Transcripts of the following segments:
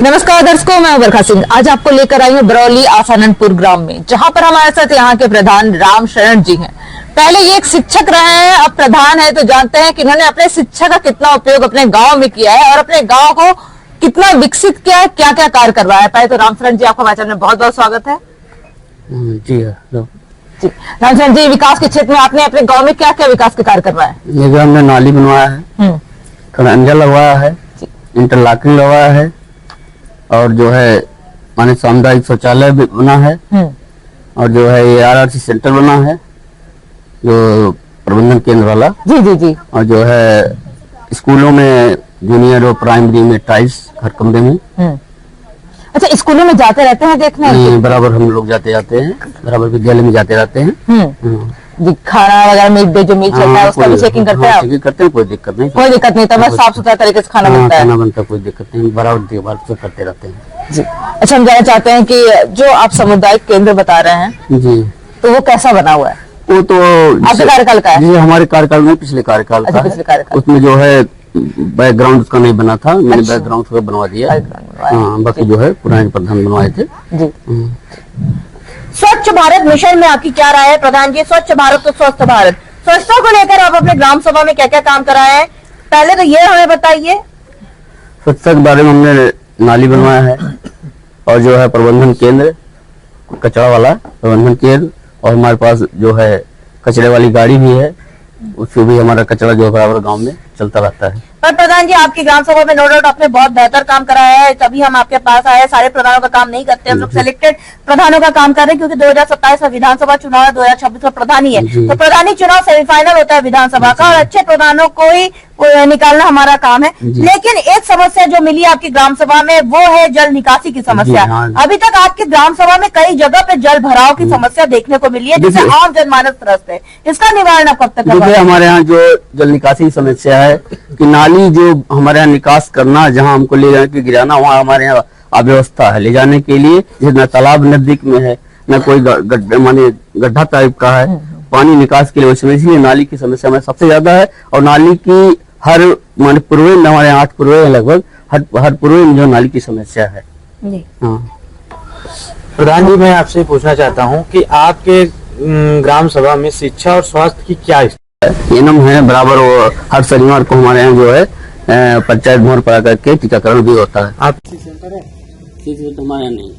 नमस्कार दर्शकों, मैं बरखा सिंह आज आपको लेकर आई हूँ बरौली आसानंदपुर ग्राम में, जहाँ पर हमारे साथ यहाँ के प्रधान राम शरण जी हैं। पहले ये एक शिक्षक रहे हैं, अब प्रधान है, तो जानते हैं कि इन्होंने अपने शिक्षा का कितना उपयोग अपने गांव में किया है और अपने गांव को कितना विकसित किया है, क्या क्या कार्य करवाया है। पहले तो राम शरण जी, आपका हमारे चैनल में बहुत बहुत स्वागत है। जी राम शरण जी, विकास के क्षेत्र में आपने अपने गाँव में क्या क्या विकास के कार्य करवाया है? ये हमने नाली बनवाया है, खड़ंजा लगवाया है, इंटरलॉकिंग लगवाया है और जो है माने सामुदायिक शौचालय भी बना है और जो है ये RRC सेंटर बना है जो प्रबंधन केंद्र वाला। जी जी जी। और जो है स्कूलों में जूनियर और प्राइमरी में टाइल्स हर कमरे में। अच्छा, स्कूलों में जाते रहते हैं देखने? बराबर हम लोग जाते हैं, बराबर विद्यालय में जाते रहते हैं। खाना वगैरह मिड डे जो मील चलता है उसका भी चेकिंग करते हैं? चेकिंग करते हैं, कोई दिक्कत नहीं। तब साफ सुथरा तरीके से खाना बनता है? खाना बनता, कोई दिक्कत नहीं, बराबर देखभाल से करते रहते हैं जी। अच्छा, हम जानना चाहते हैं कि जो आप सामुदायिक केंद्र बता रहे हैं जी, तो वो कैसा बना हुआ है? वो तो आपके कार्यकाल का है? जी, हमारे कार्यकाल में पिछले कार्यकाल का है। उसमें जो है बैकग्राउंड उसका नहीं बना था, मैंने बैकग्राउंड उसका बनवा दिया। बाकी जो है पुराने प्रधान बनवाए थे जी। स्वच्छ भारत मिशन में आपकी क्या राय है प्रधान जी? स्वच्छ भारत तो स्वस्थ भारत, स्वच्छता को लेकर आप अपने ग्राम सभा में क्या क्या काम कराए हैं, पहले तो ये हमें बताइए। स्वच्छता के बारे में हमने नाली बनवाया है और जो है प्रबंधन केंद्र, कचरा वाला प्रबंधन केंद्र, और हमारे पास जो है कचरे वाली गाड़ी भी है, उससे भी हमारा कचरा जो बराबर गांव में चलता रहता है। पर प्रधान जी, आपकी ग्राम सभा में नो डाउट आपने बहुत बेहतर काम कराया है, तभी हम आपके पास आए। सारे प्रधानों का काम नहीं करते, हम लोग सिलेक्टेड प्रधानों का काम कर रहे हैं, क्योंकि 2027 में विधानसभा चुनाव है, 2026 में प्रधानी है, तो प्रधानी चुनाव सेमीफाइनल होता है विधानसभा का और अच्छे प्रधानों को ही निकालना हमारा काम है। लेकिन एक समस्या जो मिली आपकी ग्राम सभा में वो है जल निकासी की समस्या। अभी तक आपकी ग्राम सभा में कई जगह पे जल भराव की समस्या देखने को मिली है, जिससे आम जनमानस त्रस्त है। इसका निवारण आप कब तक करवाएंगे? हमारे यहाँ जो जल निकासी की समस्या है कि नाली जो हमारे यहाँ निकास करना, जहाँ हमको ले जाने के गिराना, वहाँ हमारे यहाँ अव्यवस्था है ले जाने के लिए। न तालाब नजदीक में है, न कोई माने गड्ढा टाइप का है पानी निकास के लिए, इसलिए नाली की समस्या में सबसे ज्यादा है। और नाली की हर माने पूर्वे हमारे 8 पूर्वे लगभग हर पूर्वे में जो नाली की समस्या है। हाँ प्रधान जी, मैं आपसे पूछना चाहता हूँ कि आपके ग्राम सभा में शिक्षा और स्वास्थ्य की क्या एनम है बराबर। वो हर शनिवार को हमारे यहाँ जो है पंचायत भवन पर आकर के टीकाकरण भी होता है। आप सेंटर है? तो हमारे यहाँ नहीं।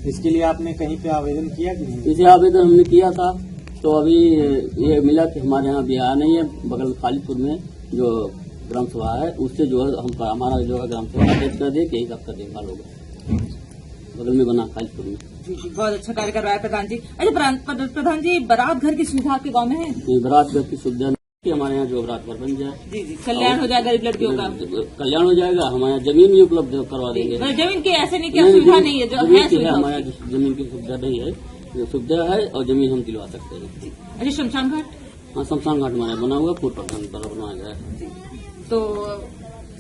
इसके लिए आपने कहीं पे आवेदन किया कि नहीं? इसे आवेदन हमने किया था, तो अभी ये मिला कि हमारे यहाँ भी आया नहीं है। बगल खालीपुर में जो ग्राम सभा है उससे जो है हम हमारा जो है ग्राम सभा अध्यक्ष कर दे के सबका देखभाल होगा, बगल में बना खालीपुर में। बहुत अच्छा कार्य कर रहा है प्रधान जी। अच्छा प्रधान जी, बारात घर की सुविधा आपके गाँव में है? बारात घर की सुविधा कि हमारे यहाँ जो बारात घर बन जाए जी जी, कल्याण हो जाएगा गरीब लड़कियों का, कल्याण हो जाएगा। हमारे यहाँ जमीन भी उपलब्ध करवा देंगे। जमीन की ऐसे नहीं, क्या सुविधा नहीं है? जो है हमारे यहाँ जमीन की सुविधा नहीं है, सुविधा है और जमीन हम दिलवा सकते हैं। अच्छा, शमशान घाट? हाँ, शमशान घाट हमारे बना हुआ, फूट बनवाया गया है। तो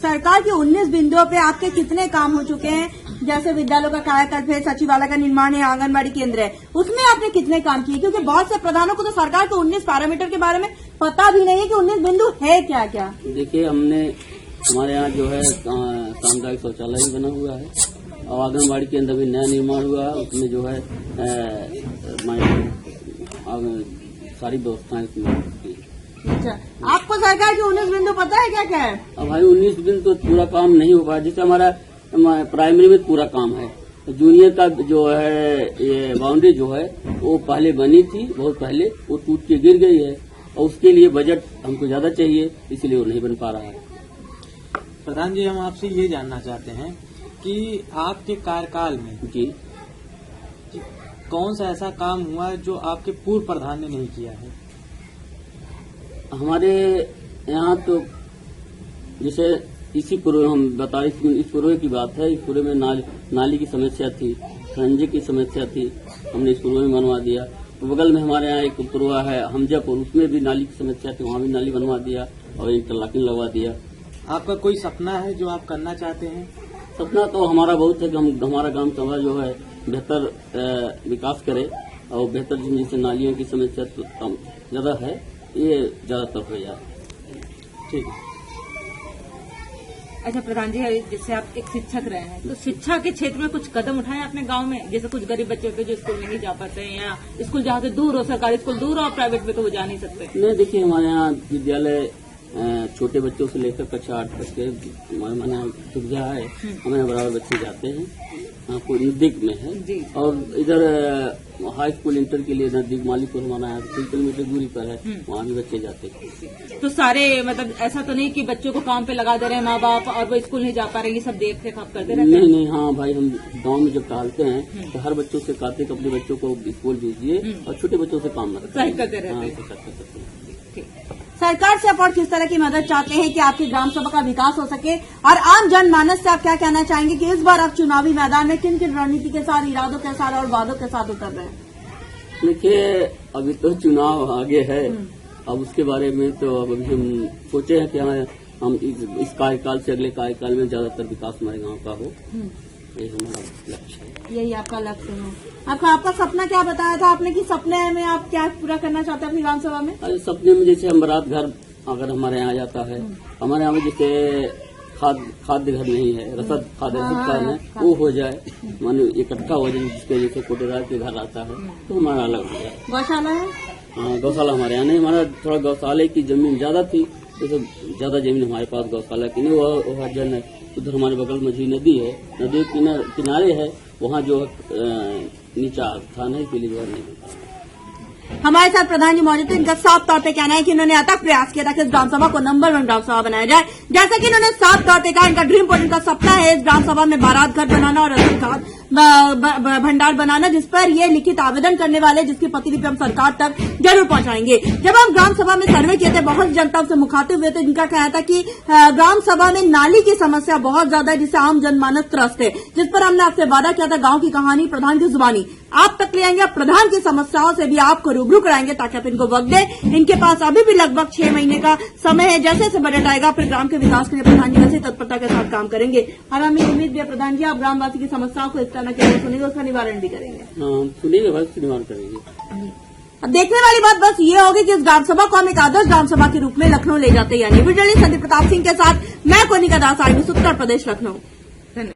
सरकार के 19 बिंदुओं पे आपके कितने काम हो चुके हैं? जैसे विद्यालयों का कायाकल्प है, सचिवालय का निर्माण है, आंगनबाड़ी केंद्र है, उसमें आपने कितने काम किए? क्योंकि बहुत से प्रधानों को तो सरकार के 19 पैरामीटर के बारे में पता भी नहीं है कि 19 बिंदु है क्या क्या। देखिए, हमारे यहाँ जो है सामुदायिक शौचालय भी बना हुआ है और आंगनबाड़ी केंद्र भी नया निर्माण हुआ है, उसमें जो है सारी व्यवस्थाएं की। अच्छा, आपको सरकार की 19 बिंदु पता है क्या क्या है? अब भाई 19 बिंदु तो पूरा काम नहीं हो पाया, जैसे हमारा प्राइमरी में पूरा काम है। जूनियर का जो है ये बाउंड्री जो है वो पहले बनी थी, बहुत पहले, वो टूट के गिर गई है और उसके लिए बजट हमको ज्यादा चाहिए, इसलिए वो नहीं बन पा रहा है। प्रधान जी, हम आपसे ये जानना चाहते हैं कि आपके कार्यकाल में जी कौन सा ऐसा काम हुआ है जो आपके पूर्व प्रधान ने नहीं किया है? हमारे यहाँ तो जैसे इसी पूर्व हम बता, इस पूर्व की बात है। इस पूर्व में नाली की समस्या थी, खंजे की समस्या थी, हमने इस पूर्व में बनवा दिया। तो बगल में हमारे यहाँ एक पूर्व है हमजापुर, उसमें भी नाली की समस्या थी, वहाँ भी नाली बनवा दिया और इंटरलॉकिंग लगवा दिया। आपका कोई सपना है जो आप करना चाहते हैं? सपना तो हमारा बहुत है कि हमारा ग्राम सभा जो है बेहतर विकास करे और बेहतर जैसे नालियों की समस्या तो कम ज्यादा है, ये ज्यादातर हो जाए। ठीक है। अच्छा प्रधान जी, जैसे आप एक शिक्षक रहे हैं, तो शिक्षा के क्षेत्र में कुछ कदम उठाए अपने गांव में? जैसे कुछ गरीब बच्चे होते हैं जो स्कूल में नहीं जा पाते हैं, या स्कूल जहाँ से दूर हो, सरकारी स्कूल दूर हो, प्राइवेट में तो वो जा नहीं सकते। नहीं, देखिए हमारे यहाँ विद्यालय छोटे बच्चों से लेकर कक्षा 8 तक के हमारे यहाँ सुविधा है। हमारे बराबर बच्चे जाते हैं, कोई नजदीक में है। और इधर हाई स्कूल इंटर के लिए नजदीक मालीपुर हमारा यहाँ 3 किलोमीटर दूरी पर है, वहाँ भी बच्चे जाते हैं। तो सारे मतलब ऐसा तो नहीं कि बच्चों को काम पे लगा दे रहे हैं माँ बाप और वो स्कूल नहीं जा पा रहे, ये सब देख रेख आप करते रहते हैं? नहीं, हाँ भाई, हम गांव में जब टहलते हैं तो हर बच्चों से कहते हैं कि अपने बच्चों को स्कूल भेजिए और छोटे बच्चों से काम मत सही करते रहते हैं। सरकार से आप और किस तरह की मदद चाहते हैं कि आपकी ग्राम सभा का विकास हो सके, और आम जनमानस से आप क्या कहना चाहेंगे कि इस बार आप चुनावी मैदान में किन किन रणनीति के साथ, इरादों के साथ और वादों के साथ उतर रहे हैं? देखिए, अभी तो चुनाव आगे है, अब उसके बारे में तो अब अभी हम सोचे हैं कि हम इस कार्यकाल से अगले कार्यकाल में ज्यादातर विकास हमारे गांव का हो, ये हमारा लक्ष्य है। यही आपका लक्ष्य है। आपका सपना क्या बताया था आपने कि सपने में आप क्या पूरा करना चाहते हैं अपनी ग्राम सभा में? अरे सपने में जैसे हम बारात घर अगर हमारे यहाँ आ जाता है, हमारे यहाँ में जैसे खाद्य घर नहीं है, रसद खाद्य घर है, वो हो जाए, मानो इकट्ठा हो जाए, जिसके जैसे कोटेदार के घर आता है तो हमारा अलग हो जाए। गौशाला है? हाँ, गौशाला हमारे यहाँ नहीं, हमारा थोड़ा गौशाले की जमीन ज्यादा थी, जैसे ज्यादा जमीन हमारे पास गौशाला की नहीं, वो जन है। उधर हमारे बगल में जी नदी है, नदी किनारे है, वहाँ जो नीचा स्थान है, इसलिए जो नहीं होता। हमारे साथ प्रधान जी मौजूद थे। इनका साफ तौर पे कहना है कि इन्होंने अथक प्रयास किया था कि इस ग्राम सभा को नंबर 1 ग्राम सभा बनाया जाए। जैसा कि इन्होंने साफ तौर पे कहा, इनका ड्रीम पोर्ट, इनका सपना है इस ग्राम सभा में बारात घर बनाना और भंडार बनाना, जिस पर ये लिखित आवेदन करने वाले, जिसकी प्रतिलिपि हम सरकार तक जरूर पहुंचाएंगे। जब हम ग्राम सभा में सर्वे किए थे, बहुत जनता से मुखातिब हुए थे, जिनका कहना था कि ग्राम सभा में नाली की समस्या बहुत ज्यादा है, जिससे आम जनमानस त्रस्त है, जिस पर हमने आपसे वादा किया था गांव की कहानी प्रधान की जुबानी आप तक ले आएंगे। प्रधान की समस्याओं से भी आपको रूबरू कराएंगे ताकि आप इनको वक्त दें। इनके पास अभी भी लगभग 6 महीने का समय है। जैसे जैसे बजट आएगा फिर ग्राम के विकास के लिए प्रधान जी वैसे तत्परता के साथ काम करेंगे। और हमें उम्मीद भी है प्रधान जी आप ग्रामवासी की समस्याओं को इस तरह के सुनेंगे, उसका निवारण भी करेंगे। सुनेंगे भाई, निवारण करेंगे। अब देखने वाली बात बस ये होगी कि इस ग्राम सभा को हम एक आदर्श ग्राम सभा के रूप में लखनऊ ले जाते हैं। यानी वीडियो जर्नलिस्ट संदीप प्रताप सिंह के साथ मैं कोनिका दास, उत्तर प्रदेश, लखनऊ।